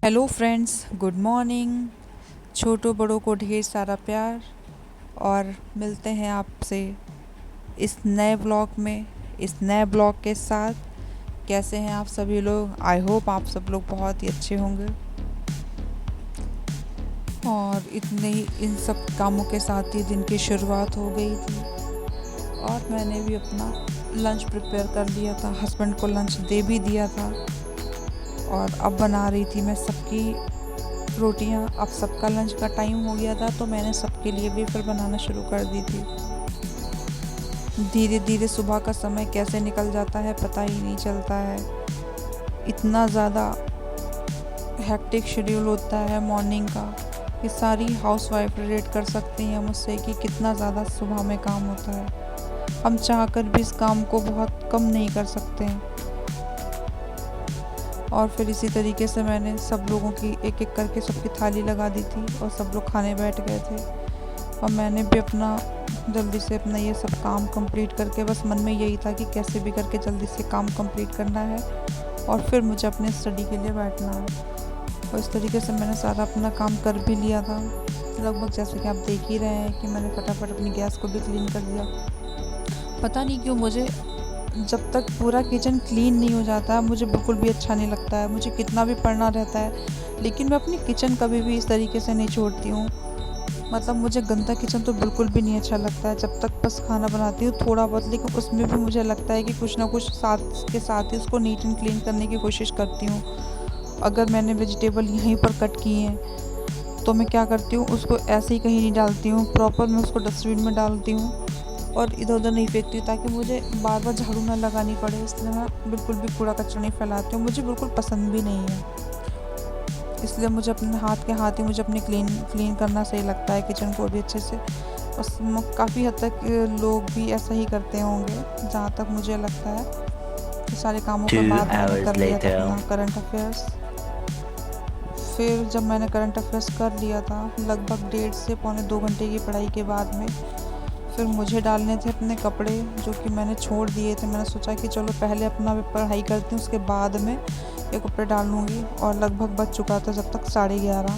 Hello friends, good morning. छोटों बड़ों को ढेर सारा प्यार और मिलते हैं आपसे इस नए ब्लॉग में, इस नए ब्लॉग के साथ। कैसे हैं आप सभी लोग? आई होप आप सब लोग बहुत ही अच्छे होंगे। और इतने ही इन सब कामों के साथ ही दिन की शुरुआत हो गई थी और मैंने भी अपना लंच प्रिपेयर कर लिया था। हस्बैंड को लंच दे भी दिया था और अब बना रही थी मैं सबकी रोटियां। अब सबका लंच का टाइम हो गया था तो मैंने सबके लिए भी फिर बनाना शुरू कर दी थी। धीरे धीरे सुबह का समय कैसे निकल जाता है पता ही नहीं चलता है। इतना ज़्यादा हेक्टिक शेड्यूल होता है मॉर्निंग का कि सारी हाउसवाइफ रिलेट कर सकती हैं मुझसे कि कितना ज़्यादा सुबह में काम होता है। हम चाहकर भी इस काम को बहुत कम नहीं कर सकते हैं। और फिर इसी तरीके से मैंने सब लोगों की एक एक करके सबकी थाली लगा दी थी और सब लोग खाने बैठ गए थे। और मैंने भी अपना जल्दी से अपना ये सब काम कंप्लीट करके, बस मन में यही था कि कैसे भी करके जल्दी से काम कंप्लीट करना है और फिर मुझे अपने स्टडी के लिए बैठना है। और इस तरीके से मैंने सारा अपना काम कर भी लिया था लगभग, जैसे कि आप देख ही रहे हैं कि मैंने फटाफट अपनी गैस को भी क्लीन कर दिया। पता नहीं क्यों मुझे जब तक पूरा किचन क्लीन नहीं हो जाता मुझे बिल्कुल भी अच्छा नहीं लगता है। मुझे कितना भी पढ़ना रहता है लेकिन मैं अपनी किचन कभी भी इस तरीके से नहीं छोड़ती हूँ। मतलब मुझे गंदा किचन तो बिल्कुल भी नहीं अच्छा लगता है। जब तक बस खाना बनाती हूँ थोड़ा बहुत, लेकिन उसमें भी मुझे लगता है कि कुछ ना कुछ साथ के साथ ही उसको नीट एंड क्लीन करने की कोशिश करती हूँ। अगर मैंने वेजिटेबल यहीं पर कट किए हैं तो मैं क्या करती हूँ, उसको ऐसे ही कहीं नहीं डालती हूँ, प्रॉपर मैं उसको डस्टबिन में डालती हूँ और इधर उधर नहीं फेंकती हूँ ताकि मुझे बार बार झाड़ू ना लगानी पड़े। इसलिए मैं बिल्कुल भी कूड़ा कचरा नहीं फैलाती हूँ, मुझे बिल्कुल पसंद भी नहीं है। इसलिए मुझे अपने हाथ ही मुझे अपनी क्लीन करना सही लगता है, किचन को भी अच्छे से। और काफ़ी हद तक लोग भी ऐसा ही करते होंगे जहाँ तक मुझे लगता है। तो सारे कामों के 2 बाद मैंने hours कर लिया था later. अपना करंट अफेयर्स। फिर जब मैंने करंट अफेयर्स कर लिया था लगभग 1.5 से 2.25 घंटे की पढ़ाई के बाद में, फिर मुझे डालने थे अपने कपड़े जो कि मैंने छोड़ दिए थे। मैंने सोचा कि चलो पहले अपना पढ़ाई करती हूँ, उसके बाद में ये कपड़े डाल लूँगी। और लगभग बज चुका था जब तक 11:30।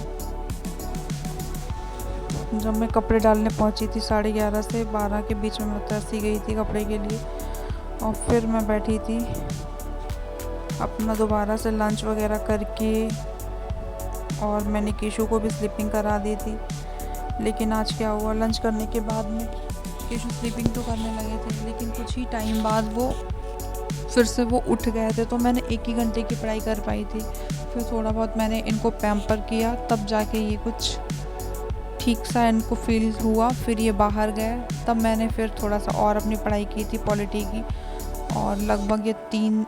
जब मैं कपड़े डालने पहुँची थी 11:30 से 12 के बीच में मैं तरसी गई थी कपड़े के लिए। और फिर मैं बैठी थी अपना दोबारा से लंच वगैरह करके, और मैंने केशु को भी स्लीपिंग करा दी थी। लेकिन आज क्या हुआ, लंच करने के बाद में केशु स्लीपिंग तो करने लगे थे लेकिन कुछ ही टाइम बाद वो फिर से वो उठ गए थे, तो मैंने 1 ही घंटे की पढ़ाई कर पाई थी। फिर थोड़ा बहुत मैंने इनको पैम्पर किया तब जाके ये कुछ ठीक सा इनको फील हुआ। फिर ये बाहर गए तब मैंने फिर थोड़ा सा और अपनी पढ़ाई की थी पॉलिटी की। और लगभग ये 3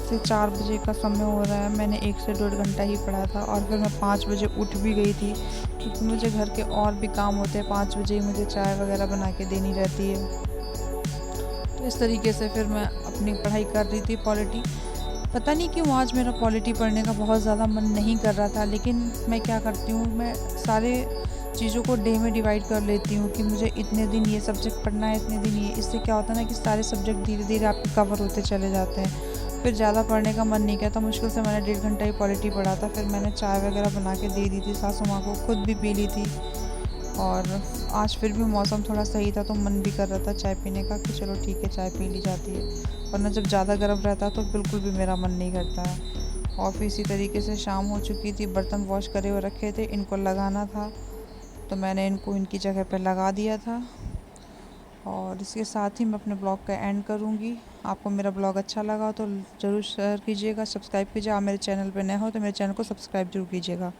से 4 बजे का समय हो रहा है, मैंने 1 से 1.5 घंटा ही पढ़ा था। और फिर मैं 5 बजे उठ भी गई थी क्योंकि मुझे घर के और भी काम होते हैं। 5 बजे ही मुझे चाय वगैरह बना के देनी रहती है। तो इस तरीके से फिर मैं अपनी पढ़ाई कर रही थी पॉलिटी। पता नहीं क्यों आज मेरा पॉलिटी पढ़ने का बहुत ज़्यादा मन नहीं कर रहा था, लेकिन मैं क्या करती हूँ, मैं सारे चीज़ों को डे में डिवाइड कर लेती हूँ कि मुझे इतने दिन ये सब्जेक्ट पढ़ना है, इतने दिन ये। इससे क्या होता है ना कि सारे सब्जेक्ट धीरे धीरे आपके कवर होते चले जाते हैं। फिर ज़्यादा पढ़ने का मन नहीं किया था, मुश्किल से मैंने 1.5 घंटा ही पॉलिटी पढ़ा था। फिर मैंने चाय वगैरह बना के दे दी थी सासू माँ को, खुद भी पी ली थी। और आज फिर भी मौसम थोड़ा सही था तो मन भी कर रहा था चाय पीने का कि चलो ठीक है चाय पी ली जाती है, वरना जब ज़्यादा गर्म रहता है तो बिल्कुल भी मेरा मन नहीं करता है। और फिर इसी तरीके से शाम हो चुकी थी, बर्तन वॉश करे हुए रखे थे, इनको लगाना था तो मैंने इनको इनकी जगह पर लगा दिया था। और इसके साथ ही मैं अपने ब्लॉग का एंड करूँगी। आपको मेरा ब्लॉग अच्छा लगा तो ज़रूर शेयर कीजिएगा, सब्सक्राइब कीजिए। आप मेरे चैनल पर नए हो तो मेरे चैनल को सब्सक्राइब जरूर कीजिएगा।